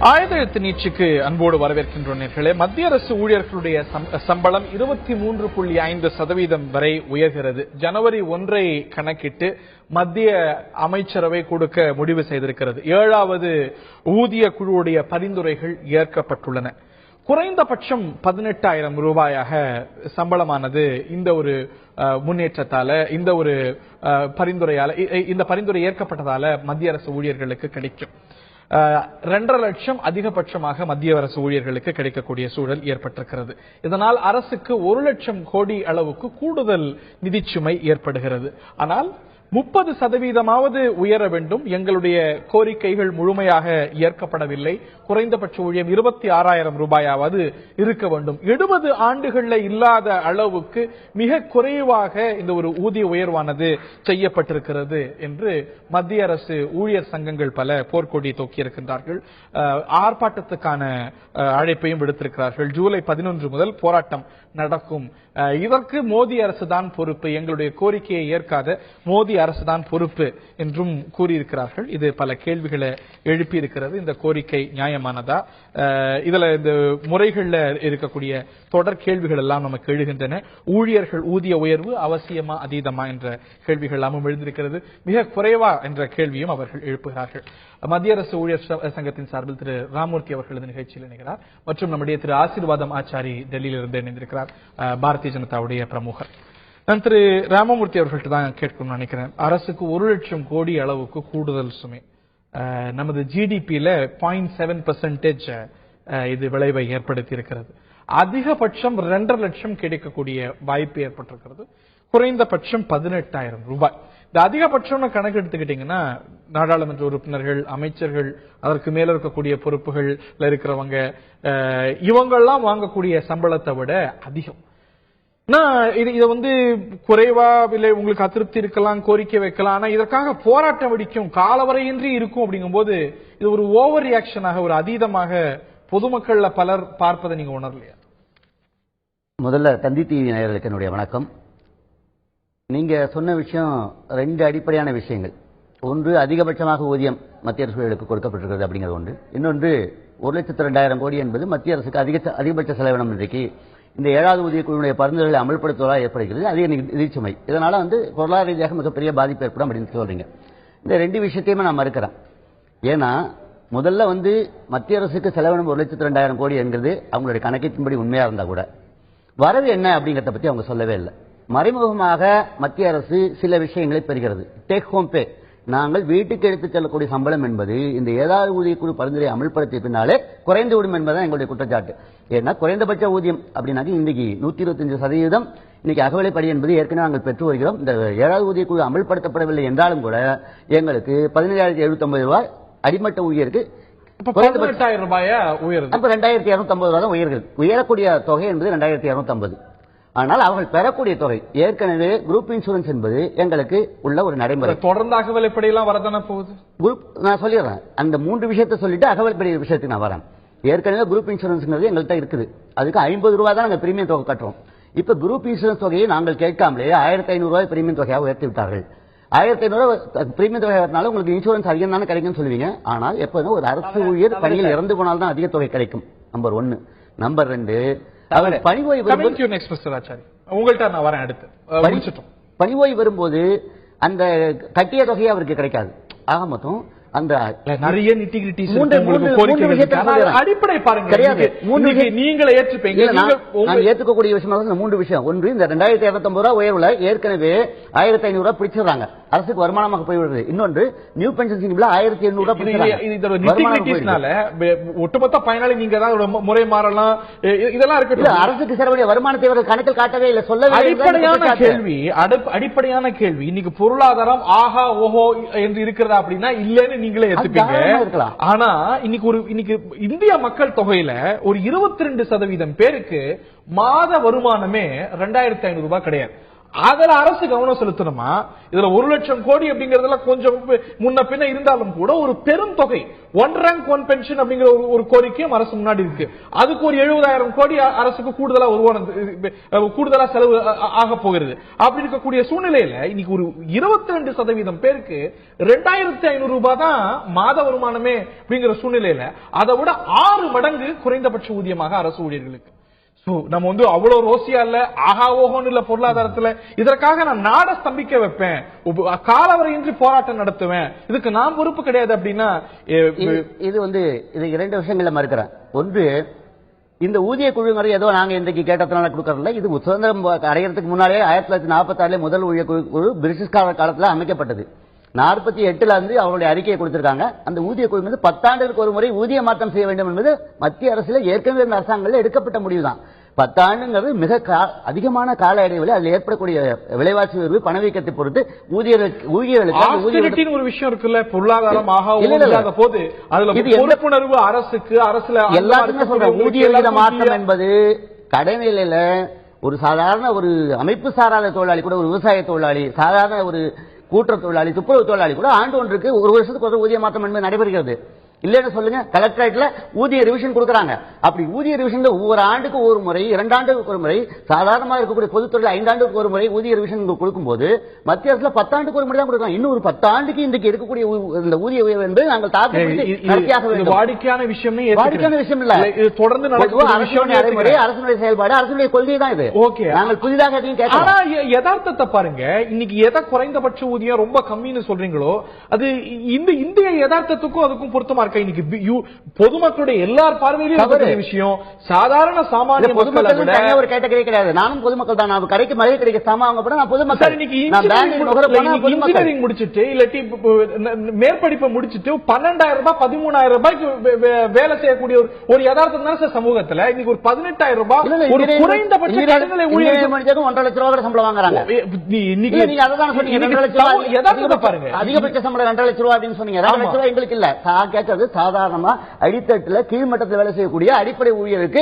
ஆயுத எழுத்து நீட்சிக்கு அன்போடு வரவேற்கின்றோர்களே. மத்திய அரசு ஊழியர்களுடைய சம்பளம் 23.5% வரை உயர்கிறது. ஜனவரி 1 கணக்கிட்டு மத்திய அமைச்சரவை கொடுக்க முடிவு செய்திருக்கிறது. 7வது ஊதிய குழுவுடைய பரிந்துரைகள் ஏற்கப்பட்டுள்ளன. குறைந்தபட்சம் 18,000 ரூபாயாக சம்பளமானது இந்த ஒரு முன்னேற்றத்தால, இந்த ஒரு பரிந்துரையால, இந்த பரிந்துரை ஏற்கப்பட்டதால மத்திய அரசு ஊழியர்களுக்கு கிடைக்கும். 2.5 லட்சம் அதிகபட்சமாக மத்திய அரசு ஊழியர்களுக்கு கிடைக்கக்கூடிய சூழல் ஏற்பட்டிருக்கிறது. இதனால் அரசுக்கு 1 லட்சம் கோடி அளவுக்கு கூடுதல் நிதிச்சுமை ஏற்படுகிறது. ஆனால் 30% உயர வேண்டும். எங்களுடைய கோரிக்கைகள் முழுமையாக ஏற்கப்படவில்லை. குறைந்தபட்ச ஊதியம் 26,000 ரூபாயாவது இருக்க வேண்டும். 70 ஆண்டுகள்ல இல்லாத அளவுக்கு மிக குறைவாக இந்த ஒரு ஊதிய உயர்வானது செய்யப்பட்டிருக்கிறது என்று மத்திய அரசு ஊழியர் சங்கங்கள் பல போர்க்கொடி தூக்கியிருக்கின்றார்கள். ஆர்ப்பாட்டத்துக்கான அழைப்பையும் விடுத்திருக்கிறார்கள். ஜூலை 11 முதல் போராட்டம் நடக்கும். இதற்கு மோடி அரசுதான் பொறுப்பு, எங்களுடைய கோரிக்கையை ஏற்காத மோடி அரசுதான் பொறுப்பு என்றும் கூறியிருக்கிறார்கள். இது பல கேள்விகளை எழுப்பியிருக்கிறது. இந்த கோரிக்கை நியாயமானதா? இதுல இந்த முறைகள்ல இருக்கக்கூடிய தொடர் கேள்விகள் எல்லாம் நமக்கு எழுகின்றன. ஊழியர்கள் ஊதிய உயர்வு அவசியமா அதீதமா என்ற கேள்விகள் எல்லாமும் எழுந்திருக்கிறது. மிக குறைவா என்ற கேள்வியும் அவர்கள் எழுப்புகிறார்கள். மத்திய அரசு ஊழியர் சங்கத்தின் சார்பில் திரு ராமூர்த்தி அவர்கள் இந்த நிகழ்ச்சியில் இணைகிறார். மற்றும் நம்முடைய திரு ஆசீர்வாதம் ஆச்சாரி டெல்லியிலிருந்து இணைந்திருக்கிறார், பாரதிய ஜனதாவுடைய பிரமுகர். நான் திரு ராமமூர்த்தி அவர்கள்ட்ட தான் கேட்கணும்னு நினைக்கிறேன். அரசுக்கு 1 லட்சம் கோடி அளவுக்கு கூடுதல் சுமை, நமது ஜிடிபியில 0.7% இது விளைவை ஏற்படுத்தி இருக்கிறது. அதிகபட்சம் 2.5 லட்சம் கிடைக்கக்கூடிய வாய்ப்பு ஏற்பட்டிருக்கிறது. குறைந்தபட்சம் 18,000 ரூபாய். இந்த அதிகபட்சம் கணக்கு எடுத்துக்கிட்டீங்கன்னா நாடாளுமன்ற உறுப்பினர்கள், அமைச்சர்கள், அதற்கு மேல இருக்கக்கூடிய பொறுப்புகள்ல இருக்கிறவங்க, இவங்கெல்லாம் வாங்கக்கூடிய சம்பளத்தை விட அதிகம். இதை வந்து குறைவா இல்லை, உங்களுக்கு அதிருப்தி இருக்கலாம், கோரிக்கை வைக்கலாம், ஆனா இதற்காக போராட்டம் வெடிக்கும், காலவரையின்றி இருக்கும். அப்படிங்கும் போது இது ஒரு ஓவர் ரியாக்ஷனாக, ஒரு அதீதமாக பொதுமக்கள்ல பலர் பார்ப்பதை நீங்க உணரலையா? முதல்ல தந்தி டிவி நேயர்களுக்கு என்னுடைய வணக்கம். நீங்க சொன்ன விஷயம் 2 அடிப்படையான விஷயங்கள். ஒன்று, அதிகபட்சமாக ஊதியம் மத்திய அரசுகளுக்கு கொடுக்கப்பட்டிருக்கிறது அப்படிங்கிறது ஒன்று. இன்னொன்று, 1,02,000 கோடி என்பது மத்திய அரசுக்கு அதிகபட்ச செலவினம். இன்றைக்கு இந்த 7வது ஊதிய குழுவுடைய பரிந்துரைகளை அமல்படுத்துவதால் ஏற்படுகிறது அதிக நிதிச்சுமை. இதனால பொருளாதார ரீதியாக மிகப்பெரிய பாதிப்பு ஏற்படும் அப்படின்னு சொல்றீங்க. இந்த 2 விஷயத்தையுமே நான் மறுக்கிறேன். ஏன்னா முதல்ல மத்திய அரசுக்கு செலவினம் 1,02,000 கோடி என்கிறது அவங்களுடைய கணக்கீட்டின்படி உண்மையா இருந்தா கூட வரவு என்ன அப்படிங்கறத பத்தி அவங்க சொல்லவே இல்லை. மறைமுகமாக மத்திய அரசு சில விஷயங்களை பெறுகிறது. டேக் ஹோம் பே, நாங்கள் வீட்டுக்கு எடுத்துச் செல்லக்கூடிய சம்பளம் என்பது இந்த 7வது ஊதிய குழு பரிந்துரை அமல்படுத்திய பின்னாலே குறைந்து விடும் என்பதுதான் எங்களுடைய குற்றச்சாட்டு. ஏன்னா குறைந்தபட்ச ஊதியம் அப்படின்னாக்க இன்னைக்கு 125% இன்னைக்கு அகவிலைப்படி என்பது ஏற்கனவே நாங்கள் பெற்று வருகிறோம். இந்த 7வது ஊதிய குழு அமல்படுத்தப்படவில்லை என்றாலும் கூட எங்களுக்கு 17,750 ரூபாய் அடிமட்ட ஊழியருக்கு 18,000 ரூபாயா உயருது. அப்ப 2,250 ரூபாய் தான் உயர்கிறது. உயரக்கூடிய தொகை என்பது 2,250. ஆனால் அவர்கள் பெறக்கூடிய தொகை ஏற்கனவே குரூப் இன்சூரன்ஸ் என்பது எங்களுக்கு உள்ள ஒரு நடைமுறை. தொடர்ந்து அகவிலைப்படியெல்லாம் வரதான போகுது. குரூப் நான் சொல்லிடுறேன், அந்த 3 விஷயத்தை சொல்லிட்டு அகவிலைப்படி விஷயத்துக்கு நான் வரேன். ஏற்கனவே குரூப் இன்சூரன்ஸ் எங்கள்கிட்ட இருக்குது. அதுக்கு 50 ரூபாய் தான் நாங்கள் பிரீமியம் தொகை கட்டுறோம். இப்ப குரூப் இன்சூரன்ஸ் தொகையை நாங்கள் கேட்காமலே 1,500 ரூபாய் பிரீமியம் தொகையாக உயர்த்தி விட்டார்கள். 1,500 ரூபாய் பிரீமியம் தொகை வரனால உங்களுக்கு இன்சூரன்ஸ் அதிகம் தானே கிடைக்கும் சொல்லுவீங்க. ஆனால் எப்போதும் ஒரு அரசு ஊழியர் பணியில் இறந்து போனால் தான் அதிக தொகை கிடைக்கும். நம்பர் 1. நம்பர் 2, பணி ஓய்வு வரும்போது அந்த கட்டிய தொகையை அவருக்கு கிடைக்காது. ஆக மொத்தம் அந்த நிறைய அடிப்படை பாருங்க கிடையாது. நீங்களே ஏற்றுப்பீங்க, நான் ஏற்றுக்கக்கூடிய விஷயம் 3 விஷயம். ஒன்று, இந்த 2,250 ரூபாய் உயர்வுல ஏற்கனவே 1,500 ரூபாய் பிடிச்சிடறாங்க, அரசுக்கு வருமானமாக போய்விடுது. இன்னொன்று, நியூ பென்ஷன் ஸ்கீம்ல 1,800 ரூபாய் ஒட்டுமொத்த பயனாளி நீங்க தான் முறை மாறலாம், இதெல்லாம் இருக்கு. அரசுக்கு சேரக்கூடிய வருமானத்தை இவர்கள் கணக்கில் காட்டவே இல்லை, சொல்லவே. அடிப்படையான கேள்வி இன்னைக்கு பொருளாதாரம் ஆஹா ஓஹோ என்று இருக்கிறதா அப்படின்னா இல்லன்னு நீங்களே ஏத்துப்பீங்க. ஆனா இன்னைக்கு இந்திய மக்கள் தொகையில ஒரு 22% பேருக்கு மாத வருமானமே 2,500 ரூபாய் கிடையாது. அதுல அரசு கவனம் செலுத்தணுமா? இதுல 1 லட்சம் கோடி அப்படிங்கறதுல கொஞ்சம் முன்ன பின்ன இருந்தாலும் கூட ஒரு பெரும் தொகை 1 ரேங்க் 1 பென்ஷன் அப்படிங்கிற ஒரு கோரிக்கையும் அரசு முன்னாடி இருக்கு. அதுக்கு ஒரு 70,000 கோடி அரசுக்கு கூடுதலா செலவு ஆக போகிறது. அப்படி இருக்கக்கூடிய சூழ்நிலையில இன்னைக்கு ஒரு 22% பேருக்கு 2,500 ரூபாய் தான் மாத வருமானமே அப்படிங்கிற சூழ்நிலையில அதை விட 6 மடங்கு குறைந்தபட்ச ஊதியமாக அரசு ஊழியர்களுக்கு. நம்ம அவ்வளவு ரோசியா இல்ல, ஆகாவோகோன்னு இல்ல பொருளாதாரத்துல. இதற்காக நான் நாட ஸ்தம்பிக்க வைப்பேன், காலவரையின்றி போராட்டம் நடத்துவேன், இதுக்கு நான் பொறுப்பு கிடையாது அப்படின்னா இது இது 2 விஷயங்களை மறுக்கிறேன். ஒன்று, இந்த ஊதிய குழுங்கிறது ஏதோ நாங்க இன்றைக்கு கேட்டதுனால கொடுக்கறதில்ல. இது சுதந்திரம் அடைகிறதுக்கு முன்னாலே 1946 முதல் ஊதிய குழு பிரிட்டிஷ் காலத்தில் அமைக்கப்பட்டது. 48 இருந்து அவருடைய அறிக்கையை கொடுத்திருக்காங்க. அந்த ஊதிய குழு மீது 10 ஆண்டுகளுக்கு ஒரு முறை ஊதிய மாற்றம் செய்ய வேண்டும் என்பது மத்திய அரசில் ஏற்கனவே இருந்த அரசாங்கத்தில் எடுக்கப்பட்ட முடிவுதான். 10 ஆண்டுங்கிறது மிக அதிகமான கால இடைவெளி. அதில் ஏற்படக்கூடிய விலைவாசி உயர்வு, பணவீக்கத்தை பொறுத்து ஊழியர்களுக்கு ஒரு விஷயம் இருக்குல்ல, பொருளாதாரம் போது அதுல பொறுப்புணர்வு அரசுக்கு, அரசுல எல்லாருமே சொல்ற ஊதிய விகித மாற்றம் என்பது கடைநிலையில ஒரு சாதாரண ஒரு அமைப்பு சாராத தொழிலாளி கூட, ஒரு விவசாய தொழிலாளி, சாதாரண ஒரு கூட்டுறவு தொழிலாளி, துப்புரவு தொழிலாளி கூட ஆண்டு ஒன்றுக்கு 1 வருஷத்துக்கு ஒரு ஊதிய மாற்றம் என்பது நடைபெறுகிறது. இல்லன்னு சொல்லுங்க. கலெக்டரேட்ல ஊதிய ரிவிஷன் கொடுக்கறாங்க. அப்படி ஊதிய ரிவிஷன்ல ஒவ்வொரு ஆண்டுக்கு ஒரு முறை, 2 ஆண்டுக்கு ஒரு முறை, சாதாரணமா இருக்கக்கூடிய பொதுத்துறையில் 5 ஆண்டுக்கு ஒரு முறை ஊதிய ரிவிஷன் கொடுக்கும்போது மத்திய அரசுல 10 ஆண்டுக்கு ஒரு முறை தான் கொடுக்கலாம். இன்னும் ஒரு 10 ஆண்டுக்கு இன்றைக்கு இருக்கக்கூடிய இந்த ஊதிய உயர்வு என்பது நாங்கள் வாடிக்கையான விஷயம் இல்ல. இது தொடர்ந்து நடைமுறை, அரசுடைய செயல்பாடு, அரசுடைய கொள்கை தான் இது. ஓகே, நாங்கள் புதிதாக எதையும் கேட்கலாம். ஆனா யதார்த்தத்தை பாருங்க. இன்னைக்கு எதை குறைந்தபட்ச ஊதியம் ரொம்ப கம்மின்னு சொல்றீங்களோ அது இந்திய யதார்த்தத்துக்கும் அதுக்கும் பொருத்தமா. இன்னைக்கு பொதுமக்களுடைய எல்லார் பார்வையிலும் விஷயம், சாதாரண சாமானிய பொதுமக்கள் ஒரு கேட்டகரி கிடையாது. நானும் பொதுமக்கள் தான். நான் கடைக்கு மளிகை கடைக்கு சாமான் வாங்க போனா நான் பொதுமக்கள். இன்ஜினியரிங் முடிச்சிட்டு இல்லாட்டி மேற்படிப்பை முடிச்சிட்டு 12,000 ரூபாய் 13,000 ரூபாய்க்கு வேலை செய்யக்கூடிய ஒரு யதார்த்தம் தான் சமூகத்துல. இன்னைக்கு ஒரு 18,000 ரூபாய் ஒரு குறைந்தபட்ச நடுநிலை ஊழியர் 1.5 லட்சம் ரூபாய் சம்பளம் வாங்குறாங்க. நீங்க அதான் சொன்னீங்க, 2 லட்சம் ரூபாய் யதார்த்தத்தை பாருங்க. அதிகபட்ச சம்பளம் 2 லட்சம் ரூபாய் அப்படின்னு சொன்னீங்க. 2 லட்சம் ரூபாய் எங்களுக்கு இல்ல. சாதாரணமா அடித்தட்டுல கீழ்மட்டத்தில் வேலை செய்யக்கூடிய அடிப்படை ஊழியருக்கு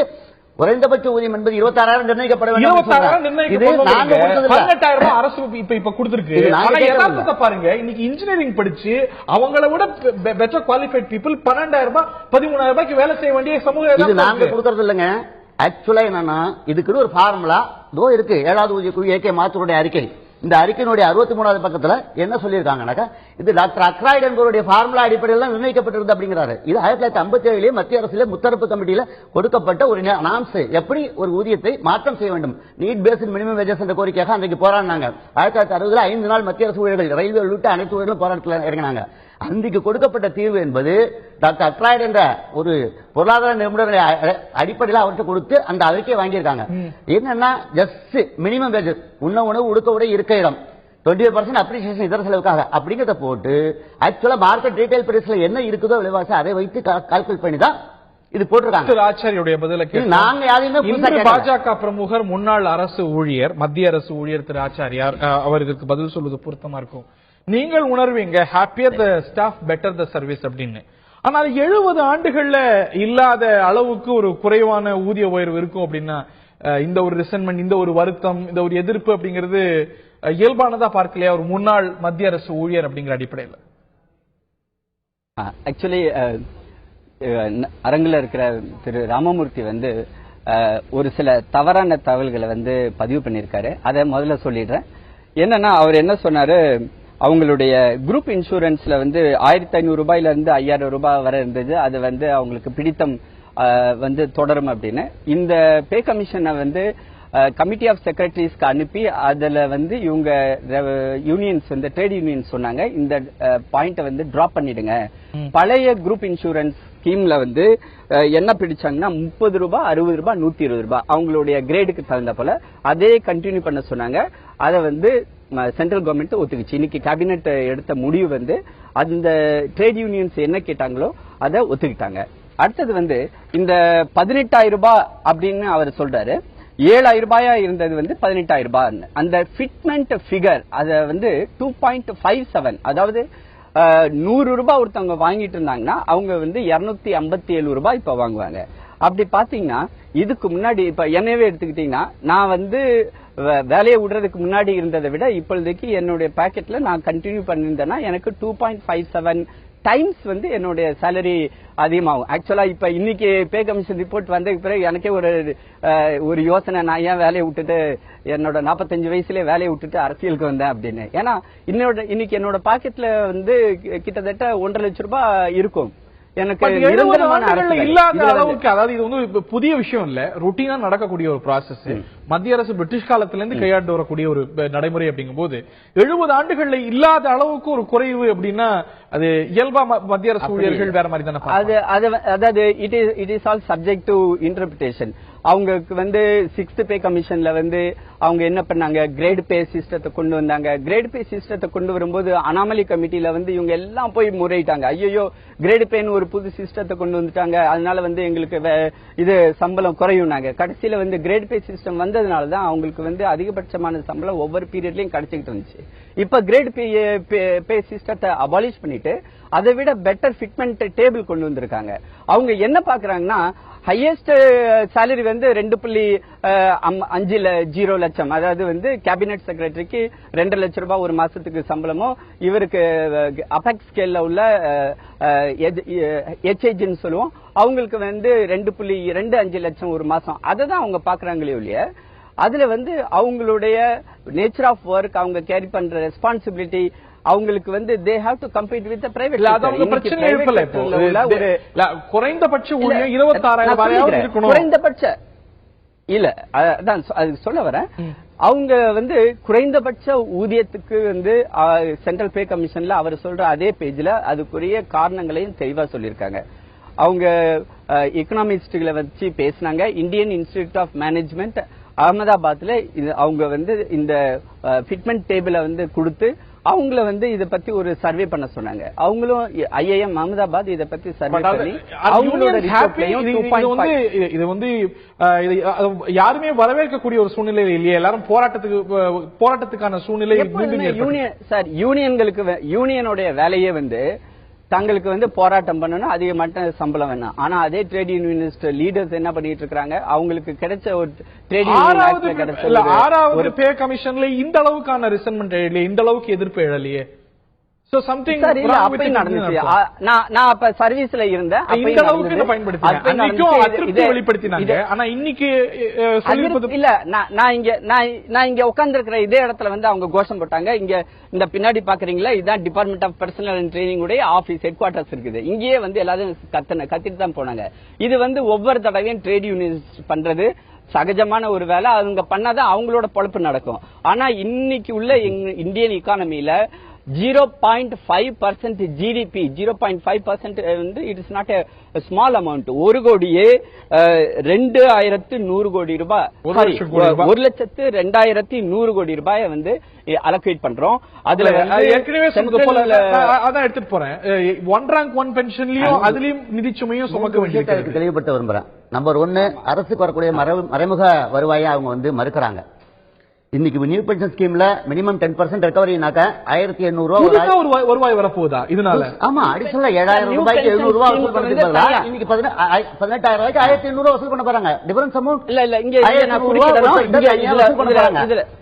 குறைந்தபட்ச ஊதியம் என்பது 26,000 நிர்ணயிக்கப்பட வேண்டும். 18,000 அரசு இப்ப கொடுத்திருக்கு. பாருங்க, இன்னைக்கு இன்ஜினியரிங் படிச்சு அவங்களை விட பெட்டர் குவாலிஃபைட் பீப்புள் 12,000 ரூபாய் 13,000 ரூபாய்க்கு வேலை செய்ய வேண்டிய சமூகம் நாங்க கொடுக்கறது இல்லைங்க. ஆக்சுவலா என்னன்னா இதுக்கு ஒரு ஃபார்முலா இருக்கு. 7வது ஊதிய குழு ஏகே மாத்தூருடைய அறிக்கை. இந்த அறிக்கையினுடைய 63வது பக்கத்துல என்ன சொல்லியிருக்காங்கன்னாக்கா, இது டாக்டர் அக்ராய்ட் என்பவருடைய ஃபார்முலா அடிப்படையில் தான் நிர்ணயிக்கப்பட்டிருந்தது அப்படிங்கிறாரு. இது 1957 மத்திய அரசில் முத்தரப்பு கமிட்டியில கொடுக்கப்பட்ட ஒரு நாம்ஸ். எப்படி ஒரு ஊதியத்தை மாற்றம் செய்ய வேண்டும், நீட் பேஸ்ட் மினிமம் வேஜஸ் என்ற கோரிக்கையாக அன்றைக்கு போராடினாங்க. 1960 5 நாள் மத்திய அரசு ஊழியர்கள், ரயில்வே உள்ளிட்ட அனைத்து ஊழியர்களும் போராட்டத்தில் இறங்கினாங்க. அன்றைக்கு கொடுக்கப்பட்ட தீர்வு என்பது டாக்டர் அக்ராய்ட் என்ற ஒரு பொருளாதார நிபுணருடைய அடிப்படையில் அவர்கிட்ட கொடுத்து அந்த அறிக்கையை வாங்கியிருக்காங்க. என்னன்னா ஜஸ்ட் மினிமம் வேஜஸ், உண்ண உணவு, உடுக்க உடை, இருக்க இடம், 20% அப்ரிசியேஷன் இதர செலவுக்காக அப்படிங்கிறத போட்டு ஆக்சுவலா மார்க்கெட் ரீட்டைல் பிரைஸ்ல என்ன இருக்குதோ விலைவாசி அதை வைத்து கால்குலேட் பண்ணி தான் இது போட்டிருக்காங்க. ஆச்சாரியுடைய பதிலுக்கு நாங்க யாரையுமே பாஜக பிரமுகர், முன்னாள் அரசு ஊழியர், மத்திய அரசு ஊழியர் திரு ஆச்சாரியார் அவர் இதற்கு பதில் சொல்வது பொருத்தமா இருக்கும். நீங்கள் உணர்வீங்க happier the staff better the service அப்படின்னு. ஆனால் 70 ஆண்டுகள்ல இல்லாத அளவுக்கு ஒரு குறைவான ஊதிய உயர்வு இருக்கும் அப்படின்னா இந்த ஒரு ரிசன்மெண்ட், இந்த ஒரு வருத்தம், இந்த ஒரு எதிர்ப்பு அப்படிங்கிறது இயல்பானதா பார்க்கலையா ஒரு முன்னாள் மத்திய அரசு ஊழியர் அப்படிங்கிற அடிப்படையில்? ஆக்சுவலி அரங்கில் இருக்கிற திரு ராமமூர்த்தி ஒரு சில தவறான தகவல்களை பதிவு பண்ணியிருக்காரு. அதை முதல்ல சொல்லிடுறேன். என்னன்னா அவர் என்ன சொன்னாரு, அவங்களுடைய குரூப் இன்சூரன்ஸ்ல 1,500 ரூபாயில இருந்து 5,000 ரூபாய் வரை இருந்தது. அது அவங்களுக்கு பிடித்தம் தொடரும் அப்படின்னு இந்த பே கமிஷனை கமிட்டி ஆஃப் செக்ரட்டரிஸ்க்கு அனுப்பி அதுல இவங்க யூனியன்ஸ் ட்ரேட் யூனியன்ஸ் சொன்னாங்க இந்த பாயிண்ட டிராப் பண்ணிடுங்க. பழைய குரூப் இன்சூரன்ஸ் ஸ்கீம்ல என்ன பிடிச்சாங்கன்னா 30 ரூபாய், 60 ரூபாய், 120 ரூபாய் அவங்களுடைய கிரேடுக்கு தகுந்த போல அதே கண்டினியூ பண்ண சொன்னாங்க. அதை சென்ட்ரல் கவர்மெண்ட் ஒத்துக்குச்சு. இன்னைக்கு கேபினெட் எடுத்த முடிவு அந்த ட்ரேட் யூனியன்ஸ் என்ன கேட்டாங்களோ அதை ஒத்துக்கிட்டாங்க. அடுத்தது இந்த 18,000 ரூபாய் அப்படின்னு அவர் சொல்றாரு. 7,000 ரூபாயா இருந்தது 18,000 ரூபாய். அந்த ஃபிட்மெண்ட் ஃபிகர் அதை 2.57, அதாவது 100 ரூபாய் ஒருத்தவங்க வாங்கிட்டு இருந்தாங்கன்னா அவங்க 257 ரூபாய் இப்ப வாங்குவாங்க. அப்படி பாத்தீங்கன்னா இதுக்கு முன்னாடி இப்ப என்னவே எடுத்துக்கிட்டீங்கன்னா நான் வேலையை விடுறதுக்கு முன்னாடி இருந்ததை விட இப்பொழுதைக்கு என்னுடைய பாக்கெட்ல நான் கண்டினியூ பண்ணியிருந்தேன்னா எனக்கு 2.57 டைம்ஸ் வந்து என்னுடைய சேலரி அதிகமாகும். ஆக்சுவலா இப்ப இன்னைக்கு பே கமிஷன் ரிப்போர்ட் வந்த பிறகு எனக்கே ஒரு யோசனை, நான் ஏன் வேலையை விட்டுட்டு என்னோட 45 வயசுலயே வேலையை விட்டுட்டு அரசியலுக்கு வந்தேன் அப்படின்னு. ஏன்னா இன்னைக்கு என்னோட பாக்கெட்ல வந்து கிட்டத்தட்ட 1.5 லட்சம் ரூபாய் இருக்கும். எனக்கு இல்லாத அளவுக்கு, அதாவது இது வந்து புதிய விஷயம் இல்ல, ருட்டீனா நடக்கக்கூடிய ஒரு ப்ராசஸ். மத்திய அரசு பிரிட்டிஷ் காலத்துல இருந்து கையாண்டு வரக்கூடிய ஒரு நடைமுறை அப்படிங்கும் போது 70 ஆண்டுகள்ல இல்லாத அளவுக்கு ஒரு குறைவு அப்படின்னா அது இயல்பா மத்திய அரசு ஊழியர்கள் வேற மாதிரி தானே. அதாவது it is all subject to interpretation. அவங்களுக்கு வந்து 6th பே கமிஷன்ல வந்து அவங்க என்ன பண்ணாங்க, கிரேட் பே சிஸ்டத்தை கொண்டு வந்தாங்க. கிரேட் பே சிஸ்டத்தை கொண்டு வரும்போது அனாமலி கமிட்டில வந்து இவங்க எல்லாம் போய் முறையிட்டாங்க. ஐயோ கிரேட் பேன்னு ஒரு புது சிஸ்டத்தை கொண்டு வந்துட்டாங்க, அதனால வந்து எங்களுக்கு இது சம்பளம் குறையும்னாங்க. கடைசியில வந்து கிரேட் பே சிஸ்டம் வந்ததுனாலதான் அவங்களுக்கு வந்து அதிகபட்சமான சம்பளம் ஒவ்வொரு பீரியட்லயும் கிடைச்சிட்டு இருந்துச்சு. இப்ப கிரேட் பே சிஸ்டத்தை அபாலிஷ் பண்ணிட்டு அதை விட பெட்டர் ஃபிட்மெண்ட் டேபிள் கொண்டு வந்திருக்காங்க. அவங்க என்ன பாக்குறாங்கன்னா, ஹையஸ்ட் சேலரி வந்து 2.50 லட்சம், அதாவது வந்து கேபினெட் செக்ரட்டரிக்கு 2 லட்சம் ரூபாய் ஒரு மாசத்துக்கு சம்பளமும், இவருக்கு அபெக்ஸ் ஸ்கேல்ல உள்ள HHன்னு சொல்லுவோம், அவங்களுக்கு வந்து 2.25 லட்சம் ஒரு மாசம். அதை தான் அவங்க பாக்குறாங்களே ஒழிய அதுல வந்து அவங்களுடைய நேச்சர் ஆஃப் ஒர்க், அவங்க கேரி பண்ற ரெஸ்பான்சிபிலிட்டி, அவங்களுக்கு வந்து they have to compete with the private குறைந்தபட்ச ஊதியம் 26,000 இருக்கணும். குறைந்தபட்ச இல்ல, அதான் அது சொல்ல வரேன். அவங்க வந்து குறைந்தபட்ச ஊதியத்துக்கு வந்து சென்ட்ரல் பே கமிஷன்ல அவர் சொல்ற அதே பேஜ்ல அதுக்குரிய காரணங்களையும் தெளிவா சொல்லியிருக்காங்க. அவங்க எக்கனாமிஸ்ட்களை வச்சு பேசினாங்க. இந்தியன் இன்ஸ்டிடியூட் ஆஃப் மேனேஜ்மெண்ட் அகமதாபாத்ல அவங்க வந்து இந்த ஃபிட்மெண்ட் டேபிள வந்து கொடுத்து அவங்கள வந்து இத பத்தி ஒரு சர்வே பண்ண சொன்னாங்க. அவங்களும் IIM அகமதாபாத் இத பத்தி சர்வே பண்ணி அவங்களோட ரிப்போர்ட்லயும் இது வந்து யாருமே வரவேற்கக்கூடிய ஒரு சூழ்நிலை இல்லையே, எல்லாரும் போராட்டத்துக்கான சூழ்நிலை. யூனியன்களுக்கு யூனியனுடைய வேலையே வந்து தங்களுக்கு வந்து போராட்டம் பண்ணணும், அதிகமான சம்பளம் வேணும். ஆனா அதே ட்ரேட் யூனியனிஸ்ட் லீடர்ஸ் என்ன பண்ணிட்டு இருக்காங்க, அவங்களுக்கு கிடைச்ச ஒரு ட்ரேட் யூனியன் கிடைச்ச 6வது பே கமிஷன்ல இந்த அளவுக்கான ரிசன்மென்ட் எழலையே, இந்த அளவுக்கு எதிர்ப்பு எழலையே. So something நடந்துச்சு. நான் அப்ப சர்வீஸ்ல இருந்தேன், வெளிப்படுத்தினாங்க. ஆனா இன்னைக்கு இல்ல, நான் இங்க உட்கார்ந்து இருக்கிற இதே இடத்துல வந்து அவங்க கோஷம் போட்டாங்க. இங்க இந்த பின்னாடி பாக்குறீங்களா, இதுதான் department of personnel and training உடைய ஆபீஸ் ஹெட் குவார்டர்ஸ் இருக்குது. இங்கேயே வந்து எல்லாரும் கத்திட்டு தான் போனாங்க. இது வந்து ஒவ்வொரு தடவையும் ட்ரேட் யூனியன்ஸ் பண்றது சகஜமான ஒரு வேலை, அவங்க பண்ணாதான் அவங்களோட பொழப்பு நடக்கும். ஆனா இன்னைக்கு உள்ள இந்தியன் எக்கானமில 0.5% GDP, 0.5% வந்து it is not a small amount. 1 கோடியே 2,100 கோடி ரூபாய், 1,02,100 கோடி ரூபாயை வந்து அலோகேட் பண்றோம். அதுல ஏற்கனவே அதான் எடுத்துட்டு போறேன். 1 rank 1 பென்ஷன்லயும் அதுலயும் நிதிச்சுமையும் சுமக்க வேண்டியது தெளிவுபடுத்த விரும்புறேன். நம்பர் 1, அரசுக்கு வரக்கூடிய மறைமுக வருவாயை அவங்க வந்து மறுக்கிறாங்க. இன்னைக்கு நியூ பென்ஷன் ஸ்கீம்ல மினிமம் 10% ரெக்கவரினாக்க 1,800 வருவாய் வரப்போகுதா இதனால? ஆமா, அடிஷனலா 7,000 ரூபாய்க்கு 700 ரூபாய் வசூல் பண்ணதுக்கு இன்னைக்கு 18,000 ரூபாய்க்கு 1,800 வசூல் பண்ண போறாங்க. டிஃபரன்ஸ் அமௌண்ட் இல்ல இங்க வசூல் பண்ண போறாங்க.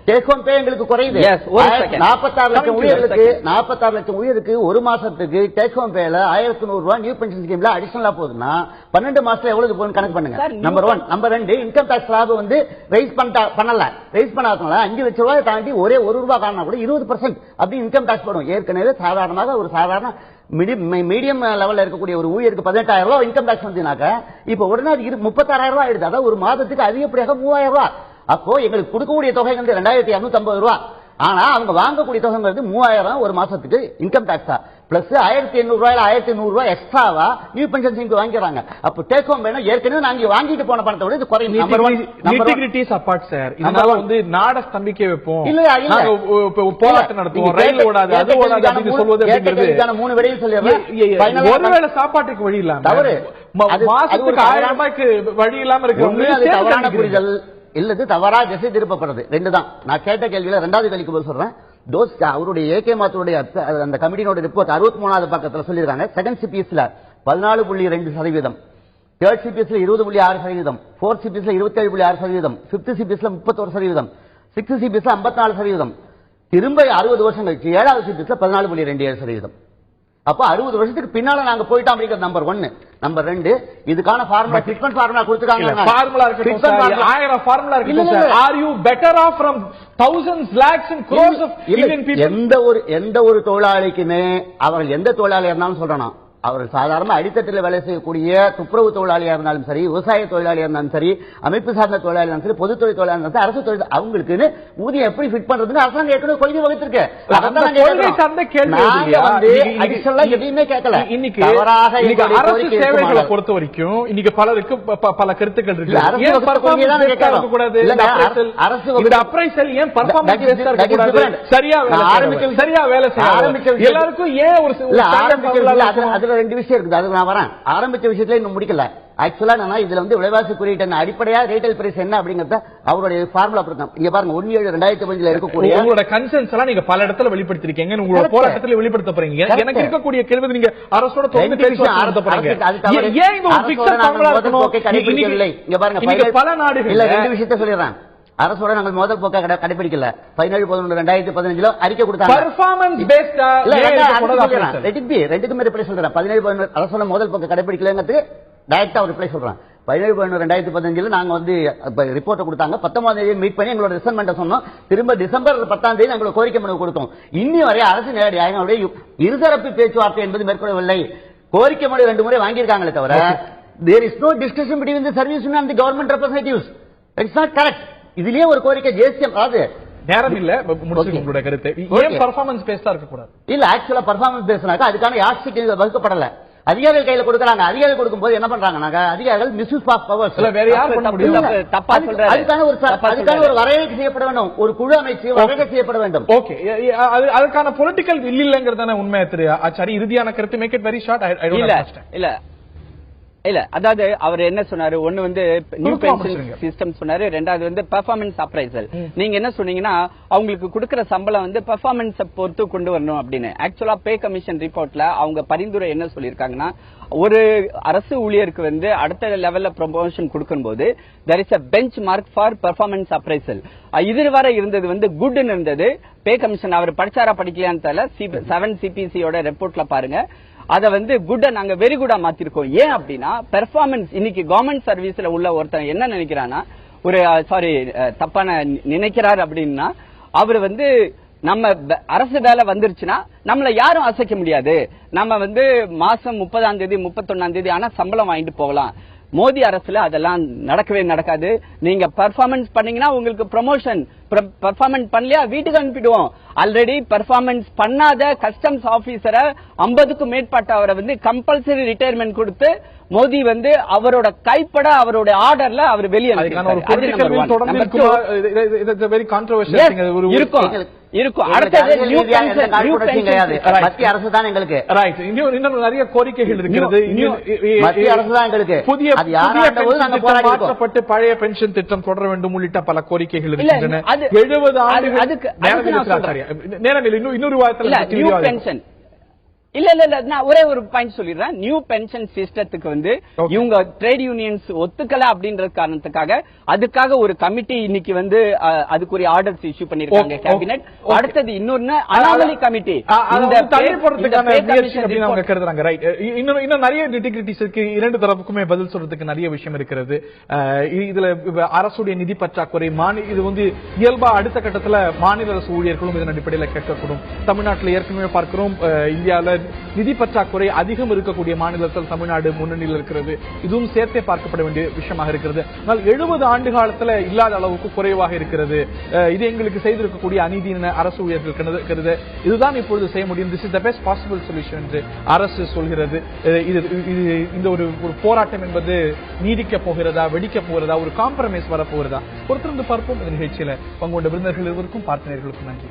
டேக் ஹோம் பே எங்களுக்கு குறையுது. 46 லட்சம் ஊழியருக்கு ஒரு மாசத்துக்கு டேக் ஹோம் பேல 1,100 ரூபாய் நியூ பென்ஷன் ஸ்கீம்ல அடிஷனலா போகுதுன்னா 12 மாசத்துல எவ்வளவு போகுதுன்னு கணக்கு பண்ணுங்க. Number 1. Number 2, income tax slab வந்து ரைஸ் பண்ணாதனால 5 லட்சம் ரூபாய் தாண்டி ஒரே 1 ரூபாய் காரணம் கூட 20% அப்படி இன்கம் டாக்ஸ் போடும். ஏற்கனவே சாதாரணமாக ஒரு சாதாரண மீடியம் லெவல்ல இருக்கக்கூடிய ஒரு ஊழியருக்கு 18,000 ரூபாய் இன்கம் டாக்ஸ் வந்துனாக்க இப்ப உடனே 36,000 ரூபாய் ஆயிடுது. அதாவது ஒரு மாதத்துக்கு அதிகப்படியாக 3,000 ரூபாய். அப்போ எங்களுக்கு கொடுக்கக்கூடிய தொகை வந்து 2,250 ரூபாய். ஆனா அவங்க வாங்கக்கூடிய தொகைங்கிறது 3,000 ஒரு மாசத்துக்கு இன்கம் டாக்ஸா பிளஸ் 1,800 ரூபாயில 1,100 ரூபாய் எக்ஸ்ட்ராவா நியூ பென்ஷன் ஸ்கீம் வாங்கிக்கிறாங்க. அப்ப டேக் ஹோம் வேணும். ஏற்கனவே நாங்க வாங்கிட்டு போன பணத்தை விட இது குறையும். இன்டெகிரிட்டிஸ் அபார்ட் சார், இதனால வந்து நாட ஸ்தம்பிக்க வைப்போம், போராட்டம் நடத்துவோம், ரயில் ஓடாது, அது ஓடாது அப்படின்னு சொல்வது அப்படிங்கிறது 3 விடையும் சொல்லிடுறேன். ஒருவேளை சாப்பாட்டுக்கு வழி இல்லாம தவறு, மாசத்துக்கு 1,000 ரூபாய்க்கு வழி இல்லாம இருக்கு. தவறான புரிதல் இல்லது தவறா திசை திருப்பப்படுறது 2 தான். நான் கேட்ட கேள்வியில 2வது கேள்விக்கு பதில் சொல்றேன். அவருடைய ஏகே மாத்தருடைய அந்த கமிட்டியோட ரிப்போர்ட் 63வது பக்கத்துல சொல்லிருக்காங்க. செகண்ட் சிபிஎஸ்ல 14.2%, தேர்ட் சிபிஎஸ்ல 20.6%, 4th சிபிஎஸ்ல 27.6%, 5th சிபிஎஸ்ல 31%, 6 சிபிஎஸ்ல 54%. திரும்ப 60 வருஷம் கழிச்சு 7வது சிபிஎஸ்ல 14.27%. அப்ப 60 வருஷத்துக்கு பின்னால நாங்க போயிட்டோம் அப்படிங்கிறது நம்பர் 1. நம்பர் 2, இதுக்கான ஃபார்முலா ட்ரீட்மெண்ட் ஃபார்முலா கொடுத்துருக்காங்க. ஃபார்முலா இருக்கட்டும் சார், 1000 ஃபார்முலா இருக்கட்டும் sir. Are you better off from thousands lakhs and crores of Indian people? எந்த ஒரு தொழிலாளிக்குமே அவர்கள் எந்த தொழிலாளியா இருந்தாலும் சொல்றோம், அவர்கள் சாதாரண அடித்தட்டில் வேலை செய்யக்கூடிய துப்புரவு தொழிலாளியா இருந்தாலும் சரி, விவசாய தொழிலாளியா இருந்தாலும் சரி, அமைப்பு சார்ந்த தொழிலாளியா இருந்தாலும் சரி, பொதுத்துறை தொழிலாளி இருந்தாலும் சரி, அரசு தொழில் அவங்களுக்கு ஊதியம் எப்படி ஃபிட் பண்றதுன்னு அரசாங்கம் ஏற்கனவே கொள்கை வகுத்திருக்கு. எதையுமே கேட்கல. இன்னைக்கு அரசு சேவைகளை பொறுத்த வரைக்கும் இன்னைக்கு பலருக்கு பல கருத்துக்கள் இருக்கு. சரியா வேலை செய்ய எல்லாருக்கும் ஏன் ஒரு ரெண்டு விஷயம் இருக்குது. அதுக்கு நான் வரேன். ஆரம்பிச்ச விஷயத்துல இன்னும் முடிக்கல. ஆக்சுவலா நான் இதுல விலைவாசி குறியீட்டு அடிப்படையா ரீட்டைல் பிரைஸ் என்ன அப்படிங்கறத அவருடைய ஃபார்முலா இருக்கும். இங்க பாருங்க 17/2015 இருக்கக்கூடிய உங்களோட கன்சர்ன்ஸ் எல்லாம் நீங்க பல இடத்துல வெளிப்படுத்திருக்கீங்க, உங்களோட போராட்டத்துல வெளிப்படுத்த போறீங்க. எனக்கு இருக்கக்கூடிய கேள்வி, நீங்க அரசோட தொடர்ந்து பேசுவாங்க போறீங்க. ஏன் இந்த ஒரு ஃபிக்ஸட் ஃபார்முலா கடைபிடிக்கவில்லை? இங்க பாருங்க, பல நாடுகள் இல்ல ரெண்டு விஷயத்தை சொல்லிடுறேன். அரசோட நாங்கள் முதல் போக்க கடைபிடிக்கல. 17/11/2015 அறிக்கை கொடுத்தாங்க. பெர்ஃபார்மன்ஸ் பேஸ்டா ரெண்டுக்குமே ரிப்ளை சொல்றேன். 17/11 அரசோட முதல் போக்க கடைபிடிக்கலங்கிறது டைரக்டா ஒரு ரிப்ளை சொல்றேன். 17/11/2015 நாங்க ரிப்போர்ட் கொடுத்தாங்க. 19 மீட் பண்ணி எங்களோட ரிசல்மெண்ட் சொன்னோம். திரும்ப டிசம்பர் 10 எங்களுக்கு கோரிக்கை மனு கொடுத்தோம். இன்னி வரை அரசு நேரடியாக இருதரப்பு பேச்சுவார்த்தை என்பது மேற்கொள்ளவில்லை. கோரிக்கை மனு 2 முறை வாங்கியிருக்காங்களே தவிர there is no discussion between the servicemen and the government representatives. It's not correct. இதுலயே ஒரு கோரிக்கை ஜேசிஎம், அதாவது நேரம் இல்ல உங்களோட கருத்து ஏன் பெர்ஃபார்மன்ஸ் பேஸ்டா இருக்க கூடாது? இல்ல, ஆக்சுவலா பெர்ஃபார்மன்ஸ் பேஸ்னாக்க அதுக்கான யாஸ்டிக் வகுக்கப்படல. அதிகாரிகள் கையில கொடுக்கறாங்க. அதிகாரிகள் கொடுக்கும்போது என்ன பண்றாங்கனாக்க அதிகாரிகள் மிஸ்யூஸ் ஆஃப் பவர்ஸ். வேற யார் பண்ண முடியும்? அதுக்கான ஒரு வரையறை செய்யப்பட வேண்டும். ஒரு குழு அமைச்சு வரையறை செய்யப்பட வேண்டும். ஓகே, அதுக்கான பொலிட்டிக்கல் இல்லங்கிறதான உண்மை திரு ஆச்சாரி. இறுதியான கருத்து மேக் இட் வெரி ஷார்ட். இல்ல அதாவது அவர் என்ன சொன்னாரு, ஒன்னு நியூ பென்ஷன் சிஸ்டம் சொன்னாரு, ரெண்டாவது பெர்ஃபார்மன்ஸ் அப்ரைசல். நீங்க என்ன சொன்னீங்கன்னா அவங்களுக்கு கொடுக்கிற சம்பளம் பெர்ஃபார்மன்ஸ் பொறுத்து கொண்டு வரணும் அப்படின்னு. ஆக்சுவலா பே கமிஷன் ரிப்போர்ட்ல அவங்க பரிந்துரை என்ன சொல்லியிருக்காங்கன்னா, ஒரு அரசு ஊழியருக்கு அடுத்த லெவல்ல ப்ரமோஷன் கொடுக்கும்போது there is a benchmark for performance appraisal. இதுவரை இருந்தது குட்னு இருந்தது. பே கமிஷன் அவர் படிச்சாரா படிக்கலையான்னு தெரியல, 7 சிபிசியோட ரிப்போர்ட்ல பாருங்க. அத குட்டா நாங்க வெரி குட்டா மாத்திருக்கோம். ஏன் அப்படின்னா பெர்ஃபார்மன்ஸ் இன்னைக்கு கவர்மெண்ட் சர்வீஸ்ல உள்ள ஒருத்தர் என்ன நினைக்கிறானா, ஒரு தப்பான நினைக்கிறார் அப்படின்னா, அவர் நம்ம அரசு வேலை வந்துருச்சுன்னா நம்மள யாரும் அசைக்க முடியாது. நம்ம மாசம் 30ஆம் தேதி 31ஆம் தேதி ஆனா சம்பளம் வாங்கிட்டு போகலாம். மோடி அரசுல அதெல்லாம் நடக்கவே நடக்காது. நீங்க பெர்ஃபார்மன்ஸ் பண்ணீங்கன்னா உங்களுக்கு ப்ரமோஷன், பெர்ஃபார்மன்ஸ் பண்ணலையா வீட்டுக்கு அனுப்பிடுவோம். ஆல்ரெடி பெர்ஃபார்மன்ஸ் பண்ணாத கஸ்டம்ஸ் ஆபீசரை 50க்கும் மேற்பட்ட அவரை கம்பல்சரி ரிட்டையர்மெண்ட் கொடுத்து மோடி அவரோட கைப்பட அவரோட ஆர்டர்ல அவர் வெளியே இருக்கும். அடுத்தது மத்திய அரசு தான் எங்களுக்கு இன்னும் நிறைய கோரிக்கைகள் இருக்கிறது. மத்திய அரசு தான் எங்களுக்கு புதிய மாற்றப்பட்டு பழைய பென்ஷன் திட்டம் தொடர வேண்டும் உள்ளிட்ட பல கோரிக்கைகள் இருக்கின்றன. 70 ஆண்டுகளுக்கு நேரம் இல்லை. இன்னொரு வாரத்தில் இல்ல நான் ஒரே ஒரு பாயிண்ட் சொல்லிடுறேன். நியூ பென்ஷன் சிஸ்டத்துக்கு இவங்க ட்ரேட் யூனியன்ஸ் ஒத்துக்கல அப்படின்ற காரணத்துக்காக அதுக்காக ஒரு கமிட்டி இன்னைக்கு அதுக்குரிய ஆர்டர்ஸ் இஷ்யூ பண்ணிருக்காங்க கேபினெட். அடுத்தது இன்னொன்னு அனாமலி கமிட்டி இன்னும் நிறைய நெட்டிகிரிட்டிஸ் இருக்கு. இரண்டு தரப்புக்குமே பதில் சொல்றதுக்கு நிறைய விஷயம் இருக்கிறது. இதுல அரசுடைய நிதி பற்றாக்குறை, இது இயல்பா அடுத்த கட்டத்துல மாநில அரசு ஊழியர்களும் இதன் அடிப்படையில் கேட்கக்கூடும். தமிழ்நாட்டில் ஏற்கனவே பார்க்கிறோம், இந்தியாவில் நிதி பற்றாக்குறை அதிகம் இருக்கக்கூடிய மாநிலத்தில் தமிழ்நாடு முன்னணியில் இருக்கிறது. இதுவும் சேர்த்தே பார்க்கப்பட வேண்டிய விஷயமாக இருக்கிறது. ஆனால் 70 ஆண்டு காலத்தில் இல்லாத அளவுக்கு குறைவாக இருக்கிறது. இது எங்களுக்கு செய்திருக்கக்கூடிய அநீதி அரசு ஊழியர்கள் கருது. இதுதான் இப்பொழுது செய்ய முடியும். This is the best possible solution என்று அரசு சொல்கிறது. இந்த ஒரு போராட்டம் என்பது நீடிக்க போகிறதா, வெடிக்க போகிறதா, ஒரு காம்ப்ரமைஸ் வரப்போகிறதா, பொறுத்திருந்து பார்ப்போம். இந்த நிகழ்ச்சியில பங்குகொண்ட விருந்தினர்கள் இருவருக்கும் பார்த்தினர்களுக்கும் நன்றி.